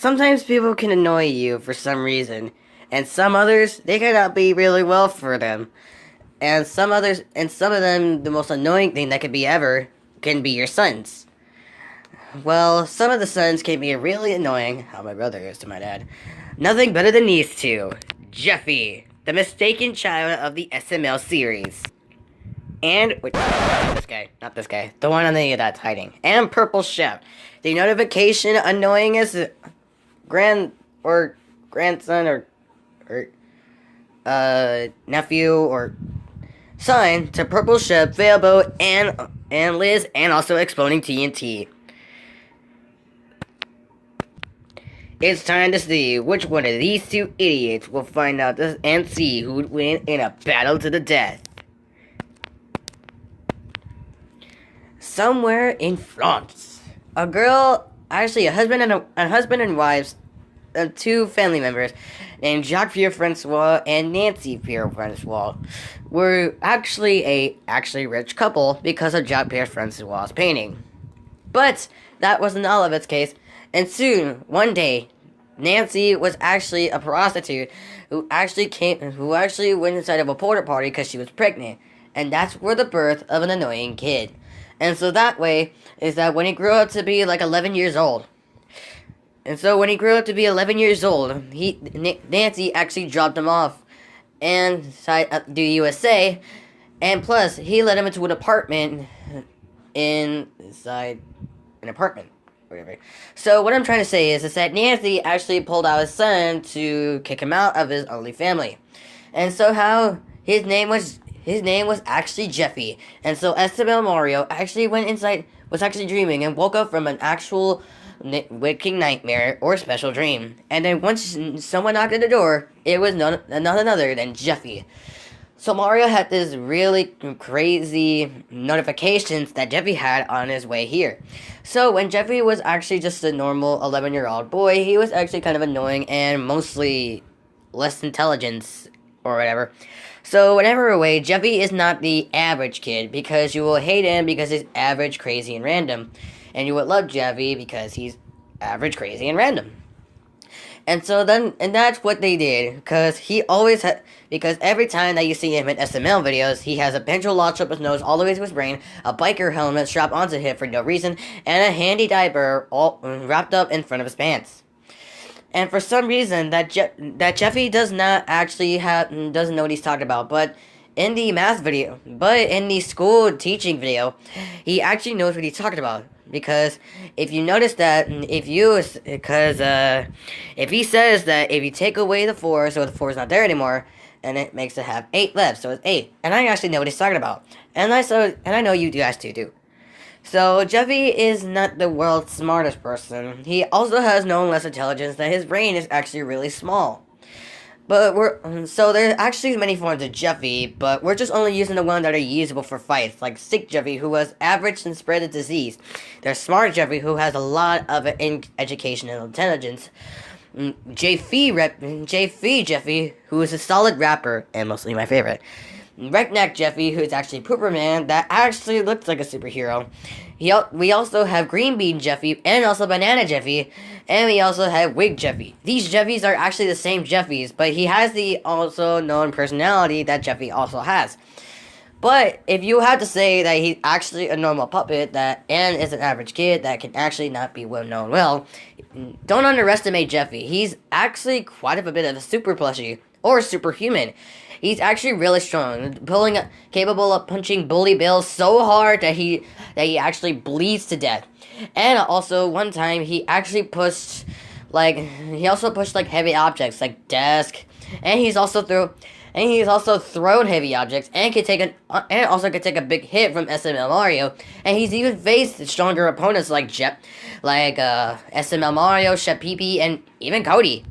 sometimes people can annoy you for some reason, and some others, they cannot be really well for them. And some of them, the most annoying thing that could be ever can be your sons. Well, some of the sons can be really annoying, how my brother is to my dad. Nothing better than these two. Jeffy, the mistaken child of the SML series. And, wait, not this guy, the one on the that's hiding. And Purple Shep, the notification annoyingest grandson or nephew or son to Purple Shep, Veilboat, and Liz, and also exploding TNT. It's time to see which one of these two idiots will find out this and see who would win in a battle to the death. Somewhere in France, a girl, actually a husband and wives, two family members named Jacques Pierre-Francois and Nancy Pierre-Francois were actually rich couple because of Jacques Pierre-Francois' painting. But that wasn't all of its case, and soon, one day, Nancy was actually a prostitute who actually went inside of a porta party because she was pregnant, and that's where the birth of an annoying kid. And so that way is that when he grew up to be like 11 years old. Nancy actually dropped him off inside the USA, and plus he let him into an apartment inside an apartment. Whatever. So what I'm trying to say is that Nancy actually pulled out his son to kick him out of his only family, and so how his name was actually Jeffy, and so SML Mario actually went inside, was actually dreaming, and woke up from an actual waking nightmare or special dream, and then once someone knocked at the door, it was none other than Jeffy. So Mario had this really crazy notifications that Jeffy had on his way here. So when Jeffy was actually just a normal 11-year-old boy, he was actually kind of annoying and mostly less intelligence or whatever. So whatever way, Jeffy is not the average kid because you will hate him because he's average, crazy, and random. And you would love Jeffy because he's average, crazy, and random. And that's what they did, because because every time that you see him in SML videos, he has a pencil lodged up his nose all the way to his brain, a biker helmet strapped onto him for no reason, and a handy diaper all wrapped up in front of his pants. And for some reason, that Jeffy doesn't know what he's talking about, but in the school teaching video, he actually knows what he's talking about. Because if you notice that, if he says that if you take away the 4, so the 4 is not there anymore, and it makes it have 8 left, so it's 8. And I actually know what he's talking about. And I know you guys too. So Jeffy is not the world's smartest person. He also has no less intelligence that his brain is actually really small. But there's actually many forms of Jeffy, but we're just only using the ones that are usable for fights, like Sick Jeffy, who was average and spread the disease. There's Smart Jeffy, who has a lot of education and intelligence. Jeffy Jeffy, who is a solid rapper, and mostly my favorite. Redneck Jeffy, who is actually Pooperman, that actually looks like a superhero. We also have Green Bean Jeffy, and also Banana Jeffy, and we also have Wig Jeffy. These Jeffys are actually the same Jeffys, but he has the also known personality that Jeffy also has. But if you had to say that he's actually a normal puppet and is an average kid that can actually not be well, don't underestimate Jeffy. He's actually quite a bit of a super plushie, or superhuman. He's actually really strong, capable of punching Bully Bill so hard that he actually bleeds to death. And also, one time, he pushed heavy objects like desk, and he's also thrown heavy objects, and could take a big hit from SML Mario. And he's even faced stronger opponents like SML Mario, Shep, and even Cody.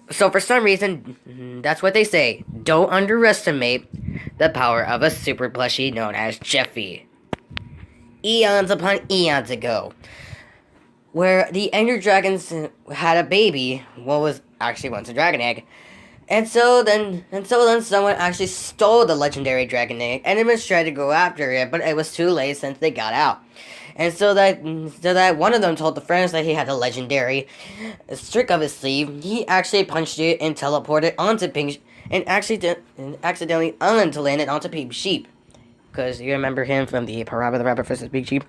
So for some reason, that's what they say. Don't underestimate the power of a super plushie known as Jeffy. Eons upon eons ago, where the Ender Dragons had a baby, what was actually once a dragon egg. And so then someone actually stole the legendary dragon egg, and it was trying to go after it, but it was too late since they got out. And so that one of them told the friends that he had a legendary trick up his sleeve, he actually punched it and teleported onto Pink and accidentally landed onto Pink Sheep. Because you remember him from the Parappa the Rapper versus Big Sheep.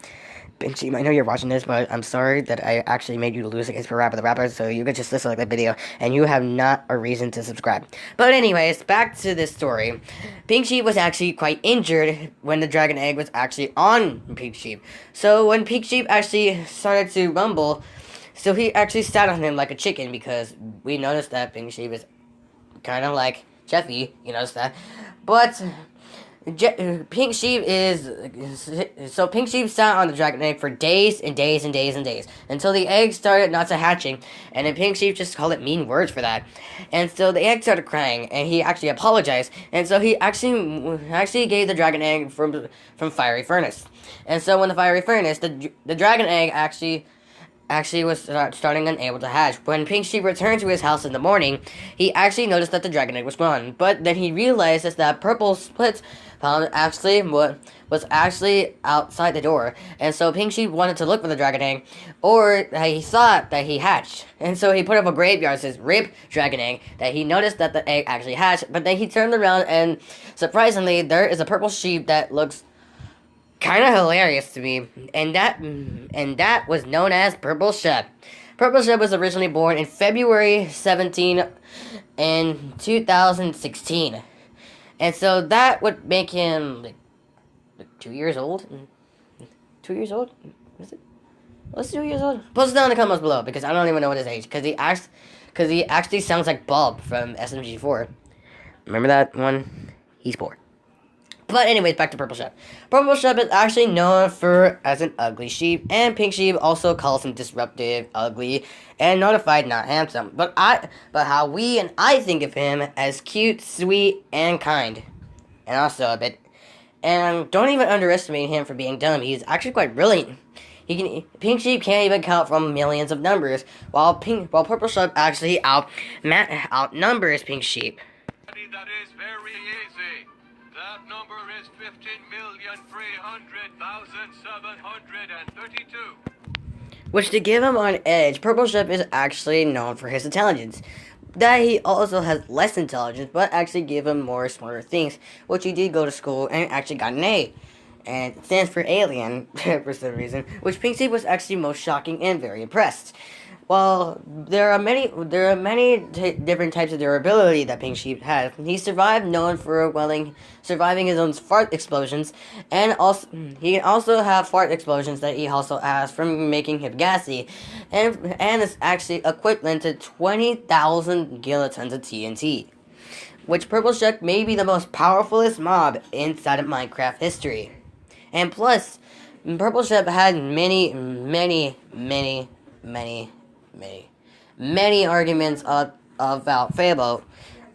Big Sheep, I know you're watching this, but I'm sorry that I actually made you lose against Parappa the Rapper, so you could just dislike that video, and you have not a reason to subscribe. But anyways, back to this story. Pink Sheep was actually quite injured when the dragon egg was actually on Pink Sheep. So when Pink Sheep actually started to rumble, so he actually sat on him like a chicken, because we noticed that Pink Sheep is kind of like Jeffy, you noticed that. But Pink Sheep Pink Sheep sat on the dragon egg for days and days and days and days until the egg started not to hatching, and then Pink Sheep just called it mean words for that, and so the egg started crying, and he actually apologized, and so he actually gave the dragon egg from Fiery Furnace, and so when the Fiery Furnace, the dragon egg actually was starting unable to hatch. When Pink Sheep returned to his house in the morning, he actually noticed that the dragon egg was gone. But then he realized that purple splits was actually outside the door. And so Pink Sheep wanted to look for the dragon egg, or he thought that he hatched. And so he put up a graveyard that says RIP dragon egg, that he noticed that the egg actually hatched. But then he turned around and surprisingly there is a purple sheep that looks kind of hilarious to me, and that was known as Purple Shep. Purple Shep was originally born in February 17 in 2016, and so that would make him like 2 years old. 2 years old? Is it? What's 2 years old? Post it down in the comments below, because I don't even know what his age. Because he actually sounds like Bob from SMG4. Remember that one? He's 4. But anyways, back to Purple Shep. Purple Shep is actually known as an ugly sheep, and Pink Sheep also calls him disruptive, ugly, and notified not handsome. But how we and I think of him as cute, sweet, and kind. And also a bit. And don't even underestimate him for being dumb. He's actually quite brilliant. Pink Sheep can't even count from millions of numbers, while Purple Shep actually outnumbers Pink Sheep. That is very easy. That number is 15,300,732. Which, to give him an edge, Purple Shep is actually known for his intelligence. That he also has less intelligence, but actually give him more smarter things, which he did go to school and actually got an A. And it stands for alien, for some reason, which Pink Sheep was actually most shocking and very impressed. While there are many different types of durability that Pink Sheep has, he survived, known for surviving his own fart explosions, and he can also have fart explosions that he also has from making him gassy, and is actually equivalent to 20,000 kilotons of TNT, which Purple Shep may be the most powerfulest mob inside of Minecraft history. And plus, Purple Shep had many arguments about Fable,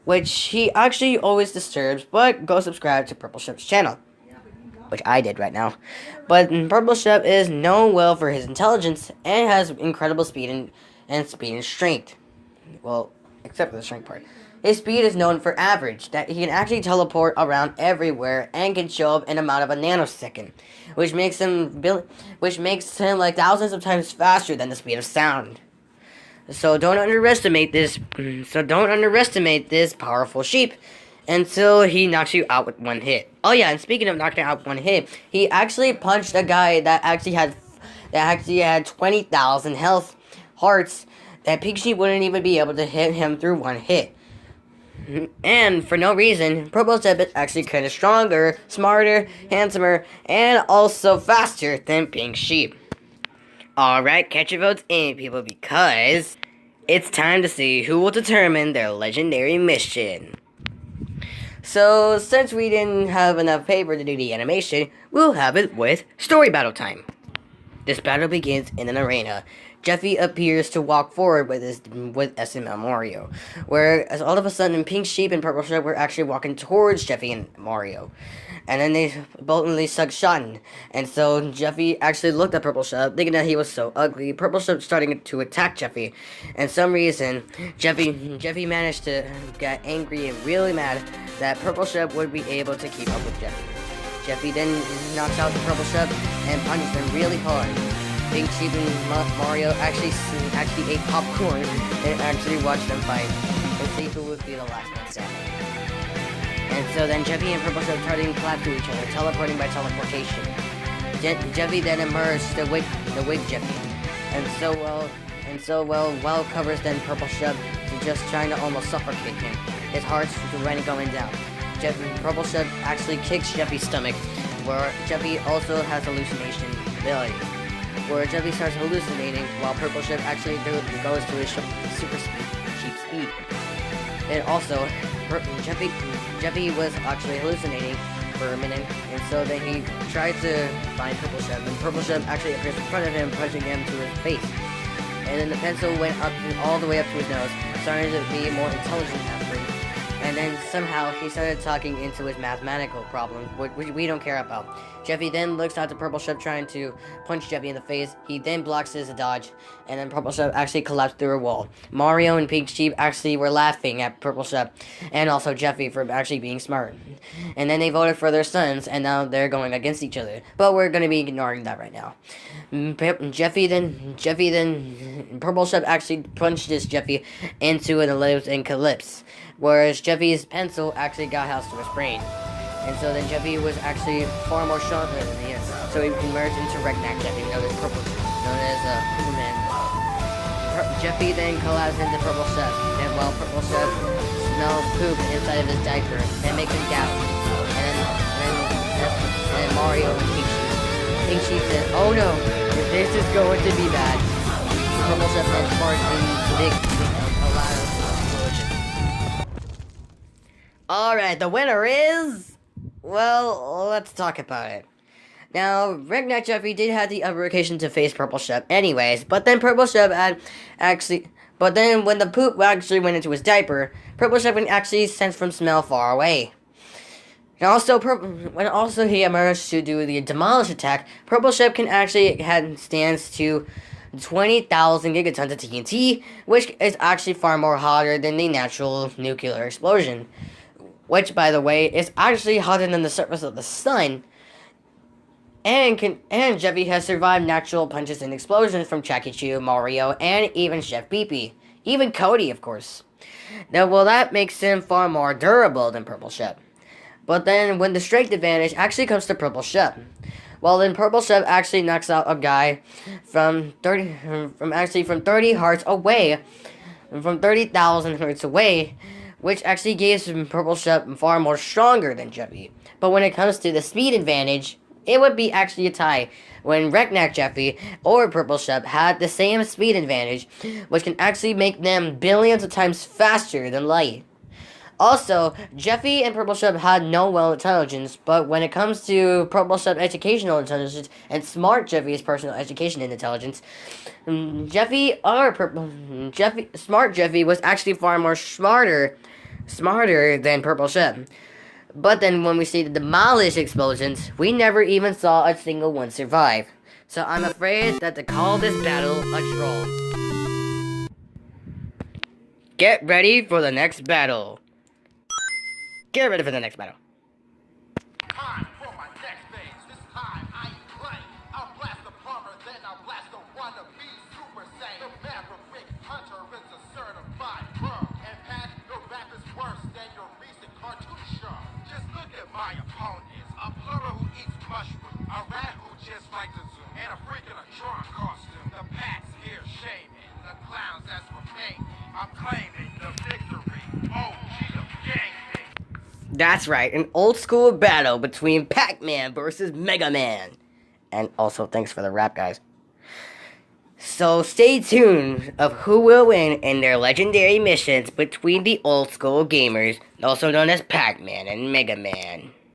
which he actually always disturbs, but go subscribe to Purple Shep's channel, which I did right now. But Purple Shep is known well for his intelligence and has incredible speed and strength. Well, except for the strength part. His speed is known for average, that he can actually teleport around everywhere and can show up in a matter of a nanosecond, which makes him like thousands of times faster than the speed of sound. So don't underestimate this powerful sheep until he knocks you out with one hit. Oh yeah, and speaking of knocking out one hit, he actually punched a guy that actually had 20,000 hearts that Pink Sheep wouldn't even be able to hit him through one hit. And for no reason, Purple Shep is actually kind of stronger, smarter, handsomer, and also faster than Pink Sheep. Alright, catch your votes in, people, because it's time to see who will determine their legendary mission. So, since we didn't have enough paper to do the animation, we'll have it with story battle time. This battle begins in an arena. Jeffy appears to walk forward with SML Mario, whereas all of a sudden Pink Sheep and Purple Shep were actually walking towards Jeffy and Mario. And then they blatantly sucked shotgun. And so Jeffy actually looked at Purple Shep, thinking that he was so ugly. Purple Shep starting to attack Jeffy. And some reason, Jeffy managed to get angry and really mad that Purple Shep would be able to keep up with Jeffy. Jeffy then knocks out the Purple Shep and punches them really hard. Pink Sheep and Mario actually ate popcorn and actually watched them fight and see who would be the last man standing. And so then Jeffy and Purple Shep started to collapse to each other, teleporting by teleportation. Jeffy then emerged the wig Jeffy, and so well covers then Purple Shep to just trying to almost suffocate him. His heart's already going down. Purple Shep actually kicks Jeffy's stomach, where Jeffy also has hallucination ability, where Jeffy starts hallucinating while Purple Shep actually goes to his super cheap speed. And also, Jeffy was actually hallucinating for a minute, and so then he tried to find Purple Shep, and Purple Shep actually appears in front of him, punching him to his face. And then the pencil went up all the way up to his nose, starting to be more intelligent after. And then somehow he started talking into his mathematical problem, which we don't care about. Jeffy then looks out to Purple Shep trying to punch Jeffy in the face. He then blocks his dodge, and then Purple Shep actually collapsed through a wall. Mario and Pink Sheep actually were laughing at Purple Shep, and also Jeffy for actually being smart. And then they voted for their sons, and now they're going against each other. But we're going to be ignoring that right now. Jeffy then, Purple Shep actually punches Jeffy into an ellipse and collapse, whereas Jeffy's pencil actually got housed to his brain. And so then Jeffy was actually far more stronger than the other. So he converts into Regnac Jeffy, known as Superman. Jeffy then collapses into Purple Shep, and while Purple Shep smells poop inside of his diaper and makes him gasp. And Mario and Pink Sheep says, "Oh no, this is going to be bad." Purple Shep then farts into big loud explosion. Alright, the winner is... Well, let's talk about it. Now, Regnac Jeffy did have the upper occasion to face Purple Shep anyways, but then Purple Shep but then when the poop actually went into his diaper, Purple Shep can actually sense from smell far away. And also, when he emerged to do the demolish attack, Purple Shep can actually stands to 20,000 gigatons of TNT, which is actually far more hotter than the natural nuclear explosion. Which, by the way, is actually hotter than the surface of the sun. And Jeffy has survived natural punches and explosions from Jackie Chu, Mario, and even Chef Pee-Pee. Even Cody, of course. Now, well, that makes him far more durable than Purple Shep. But then, when the strength advantage actually comes to Purple Shep, well, then Purple Shep actually knocks out a guy from 30 hearts away, from 30,000 hearts away, which actually gives Purple Shep far more stronger than Jeffy. But when it comes to the speed advantage, it would be actually a tie when Regnac Jeffy or Purple Shep had the same speed advantage, which can actually make them billions of times faster than light. Also, Jeffy and Purple Shep had no well intelligence, but when it comes to Purple Shep educational intelligence and Smart Jeffy's personal education and intelligence, Smart Jeffy was actually far more smarter than Purple Shep. But then when we see the demolish explosions, we never even saw a single one survive. So I'm afraid that to call this battle a draw. Get ready for the next battle. Get ready for the next battle. Time for my next phase. This time I ain't playing. I'll blast the plumber, then I'll blast the wannabe Super Saiyan. The Maverick Hunter is a certified pro. And Pat, your rap is worse than your recent cartoon show. Just look at my opponents. A plumber who eats mushrooms, a rat who just likes to zoom, and a freak in a Tron costume. The Pats here shaming, the clowns that's for me. I'm claiming the victory. OG of gang. That's right, an old school battle between Pac-Man versus Mega Man. And also, thanks for the rap, guys. So stay tuned of who will win in their legendary missions between the old school gamers, also known as Pac-Man and Mega Man.